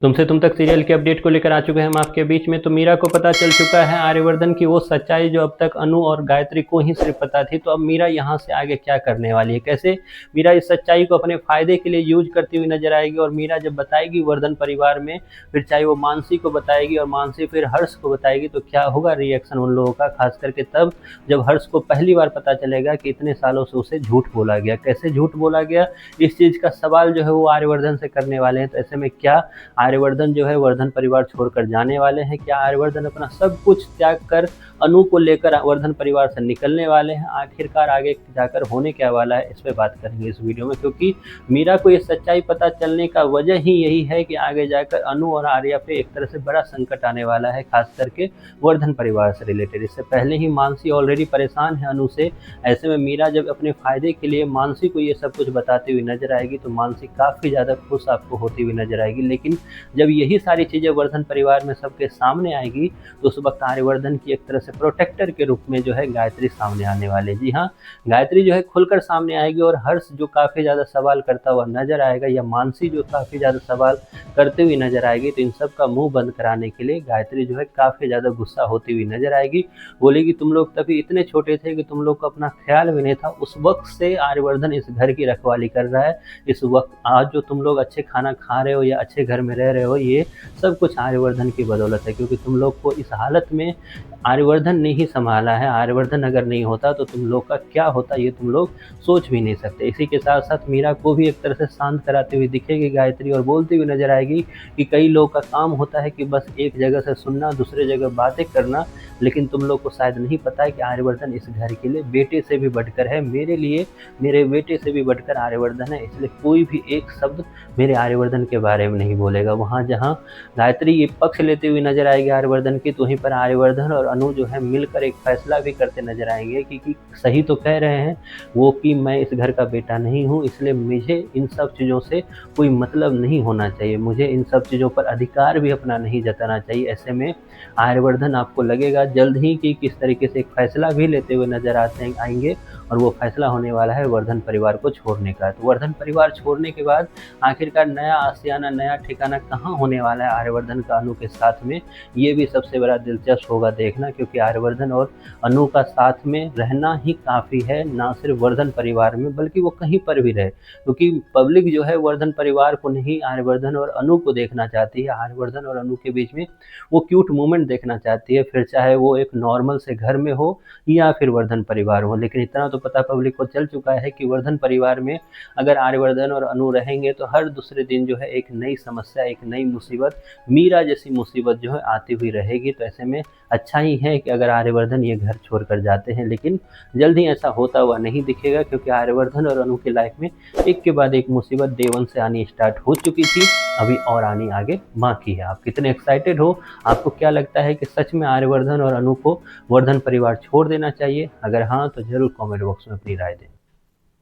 तुमसे तुम तक सीरियल के अपडेट को लेकर आ चुके हैं हम आपके बीच में। तो मीरा को पता चल चुका है आर्यवर्धन की वो सच्चाई जो अब तक अनु और गायत्री को ही सिर्फ पता थी। तो अब मीरा यहाँ से आगे क्या करने वाली है, कैसे मीरा इस सच्चाई को अपने फायदे के लिए यूज करती हुई नजर आएगी। और मीरा जब बताएगी वर्धन परिवार में, फिर चाहे वो मानसी को बताएगी और मानसी फिर हर्ष को बताएगी, तो क्या होगा रिएक्शन उन लोगों का, खास करके तब जब हर्ष को पहली बार पता चलेगा कि इतने सालों से उसे झूठ बोला गया। कैसे झूठ बोला गया, इस चीज का सवाल जो है वो आर्यवर्धन से करने वाले हैं। तो ऐसे में क्या आर्यवर्धन जो है वर्धन परिवार छोड़कर जाने वाले हैं, क्या आर्यवर्धन अपना सब कुछ त्याग कर अनु को लेकर वर्धन परिवार से निकलने वाले हैं, आखिरकार आगे जाकर होने क्या वाला है, इस पे बात करेंगे इस वीडियो में। क्योंकि मीरा को ये सच्चाई पता चलने का वजह ही यही है कि आगे जाकर अनु और आर्या पे एक तरह से बड़ा संकट आने वाला है, खास करके वर्धन परिवार से रिलेटेड। इससे पहले ही मानसी ऑलरेडी परेशान है अनु से। ऐसे में मीरा जब अपने फायदे के लिए मानसी को ये सब कुछ बताती हुई नजर आएगी तो मानसी काफी ज्यादा खुश आपको होती हुई नजर आएगी। लेकिन जब यही सारी चीजें वर्धन परिवार में सबके सामने आएगी तो उस वक्त आर्यवर्धन की एक तरह से प्रोटेक्टर के रूप में जो है गायत्री सामने आने वाले। जी हाँ, गायत्री जो है खुलकर सामने आएगी और हर्ष जो काफी ज्यादा सवाल करता हुआ नजर आएगा या मानसी जो काफी ज्यादा सवाल करते हुए नजर आएगी, तो इन सब का मुंह बंद कराने के लिए गायत्री जो है काफी ज्यादा गुस्सा होती हुई नजर आएगी। बोलेगी तुम लोग तभी इतने छोटे थे कि तुम लोग को अपना ख्याल भी नहीं था, उस वक्त से आर्यवर्धन इस घर की रखवाली कर रहा है। इस वक्त आज जो तुम लोग अच्छे खाना खा रहे हो या अच्छे घर में रह रहे हो, ये सब कुछ आर्यवर्धन की बदौलत है। क्योंकि तुम लोग को इस हालत में आर्यवर्धन ने ही संभाला है। आर्यवर्धन अगर नहीं होता तो तुम लोग का क्या होता ये तुम लोग सोच भी नहीं सकते। इसी के साथ साथ मीरा को भी एक तरह से शांत कराती हुई दिखेगी गायत्री और बोलती हुई नजर आएगी कि कई लोगों का काम होता है कि बस एक जगह से सुनना, दूसरे जगह बातें करना, लेकिन तुम लोग को शायद नहीं पता है कि आर्यवर्धन इस घर के लिए बेटे से भी बढ़कर है। मेरे लिए मेरे बेटे से भी बढ़कर आर्यवर्धन है, इसलिए कोई भी एक शब्द मेरे आर्यवर्धन के बारे में नहीं बोलेगा। वहाँ जहाँ गायत्री ये पक्ष लेते हुए नजर आएगी आर्यवर्धन की, तो वहीं पर आर्यवर्धन और अनु जो है मिलकर एक फैसला भी करते नजर आएंगे कि सही तो कह रहे हैं वो कि मैं इस घर का बेटा नहीं हूँ, इसलिए मुझे इन सब चीज़ों से कोई मतलब नहीं होना चाहिए, मुझे इन सब चीज़ों पर अधिकार भी अपना नहीं जताना चाहिए। ऐसे में आर्यवर्धन आपको लगेगा जल्द ही कि किस तरीके से एक फैसला भी लेते हुए नजर आएंगे और वो फैसला होने वाला है वर्धन परिवार को छोड़ने का। तो वर्धन परिवार छोड़ने के बाद आखिरकार नया आशियाना, नया ठिकाना कहाँ होने वाला है आर्यवर्धन का अनु के साथ में, ये भी सबसे बड़ा दिलचस्प होगा देखना। क्योंकि आर्यवर्धन और अनु का साथ में रहना ही काफ़ी है, ना सिर्फ वर्धन परिवार में बल्कि वो कहीं पर भी रहे। क्योंकि पब्लिक जो है वर्धन परिवार को नहीं, आर्यवर्धन और अनु को देखना चाहती है। आर्यवर्धन और अनु के बीच में वो क्यूट मोमेंट देखना चाहती है, फिर चाहे वो एक नॉर्मल से घर में हो या फिर वर्धन परिवार हो। लेकिन इतना तो पता पब्लिक को चल चुका है कि वर्धन परिवार में अगर आर्यवर्धन और अनु रहेंगे तो हर दूसरे दिन जो है एक नई समस्या, एक नई मुसीबत, मीरा जैसी मुसीबत जो है आती हुई रहेगी। तो ऐसे में अच्छा ही है कि अगर आर्यवर्धन ये घर छोड़कर जाते हैं, लेकिन जल्द ही ऐसा होता हुआ नहीं दिखेगा। क्योंकि आर्यवर्धन और अनु की लाइफ में एक के बाद एक मुसीबत डे वन से आनी स्टार्ट हो चुकी थी, अभी और आनी आगे बाकी है। आप कितने एक्साइटेड हो, आपको क्या लगता है कि सच में आर्यवर्धन और अनु को वर्धन परिवार छोड़ देना चाहिए? अगर हाँ तो जरूर कमेंट बॉक्स में अपनी राय दें।